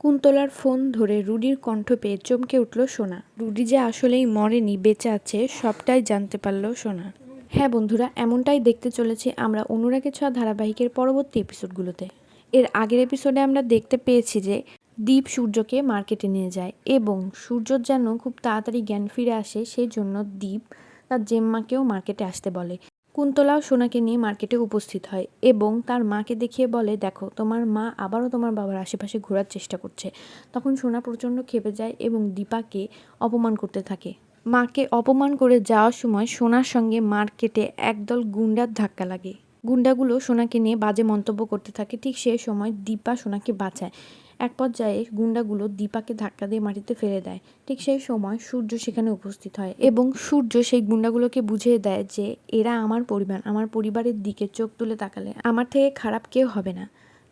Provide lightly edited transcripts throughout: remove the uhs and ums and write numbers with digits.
কুন্তলার phone ধরে রুডির কণ্ঠ পেয়ে চমকে উঠল সোনা। রুডি যে আসলেই মরেনি, বেঁচে আছে, সবটাই জানতে পারল সোনা। হ্যাঁ বন্ধুরা, এমনটাই দেখতে চলেছি আমরা অনুরাগের ছোঁয়া ধারাবাহিকের পরবর্তী এপিসোডগুলোতে। এর আগের এপিসোডে আমরা দেখতে পেয়েছি যে দীপ সূর্যকে মার্কেটে নিয়ে যায় এবং সূর্যর যেন খুব তাড়াতাড়ি জ্ঞান ফিরে আসে, সেই জন্য দীপ তার জেম্মাকেও মার্কেটে আসতে বলে। কুন্তলাও সোনাকে নিয়ে মার্কেটে উপস্থিত হয় এবং তার মাকে দেখিয়ে বলে, দেখো তোমার মা আবারও তোমার বাবার আশেপাশে ঘোরার চেষ্টা করছে। তখন সোনা প্রচণ্ড ক্ষেপে যায় এবং দীপাকে অপমান করতে থাকে। মাকে অপমান করে যাওয়ার সময় সোনার সঙ্গে মার্কেটে একদল গুন্ডার ধাক্কা লাগে। গুন্ডাগুলো সোনাকে নিয়ে বাজে মন্তব্য করতে থাকে। ঠিক সেই সময় দীপা সোনাকে বাঁচায়। এক পর্যায়ে গুন্ডাগুলো দীপাকে ধাক্কা দিয়ে মাটিতে ফেলে দেয়। ঠিক সেই সময় সূর্য সেখানে উপস্থিত হয় এবং সূর্য সেই গুন্ডাগুলোকে বুঝিয়ে দেয় যে এরা আমার পরিবার, আমার পরিবারের দিকে চোখ তুলে তাকালে আমার থেকে খারাপ কেউ হবে না।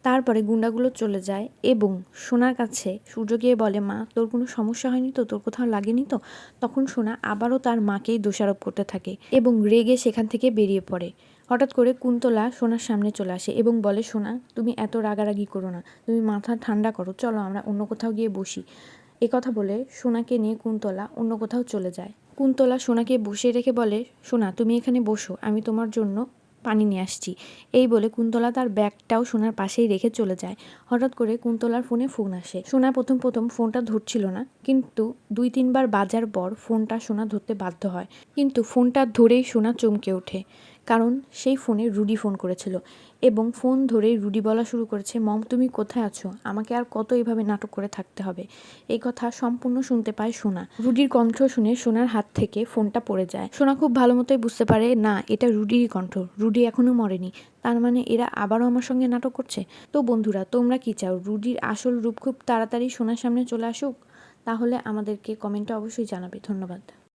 তারপরে গুন্ডাগুলো চলে যায় এবং সোনার কাছে সূর্য গিয়ে বলে, মা তোর কোনো সমস্যা হয়নি তো, তোর কোথাও লাগেনি তো? তখন সোনা আবারও তার মাকেই দোষারোপ করতে থাকে এবং রেগে সেখান থেকে বেরিয়ে পড়ে। হঠাৎ করে কুন্তলা সোনার সামনে চলে আসে এবং বলে, সোনা তুমি এত রাগারাগি করো না, তুমি মাথা ঠান্ডা করো, চলো আমরা অন্য কোথাও গিয়ে বসি। কথা বলে সোনাকে নিয়ে কুন্তলা অন্য কোথাও চলে যায়। কুন্তলা সোনাকে বসিয়ে রেখে বলে, সোনা তুমি এখানে বসো, আমি তোমার জন্য পানি নিয়ে আসছি। এই বলে কুন্তলা তার ব্যাগটাও সোনার পাশেই রেখে চলে যায়। হঠাৎ করে কুন্তলার ফোনে ফোন আসে। সোনা প্রথম ফোনটা ধরছিল না, কিন্তু 2-3 বার বাজার পর ফোনটা সোনা ধরতে বাধ্য হয়। কিন্তু ফোনটা ধরেই সোনা চমকে ওঠে, কারণ সেই ফোনে রুডি ফোন করেছিল এবং ফোন ধরেই রুডি বলা শুরু করেছে, মম তুমি কোথায় আছো, আমাকে আর কত এভাবে নাটক করে থাকতে হবে। এই কথা সম্পূর্ণ শুনতে পায় সোনা। রুডির কণ্ঠ শুনে সোনার হাত থেকে ফোনটা পড়ে যায়। সোনা খুব ভালো মতোই বুঝতে পারে, না এটা রুডিরই কণ্ঠ, রুডি এখনো মরেনি, তার মানে এরা আবারও আমার সঙ্গে নাটক করছে। তো বন্ধুরা, তোমরা কি চাও রুডির আসল রূপ খুব তাড়াতাড়ি সোনার সামনে চলে আসুক? তাহলে আমাদেরকে কমেন্টে অবশ্যই জানাবে। ধন্যবাদ।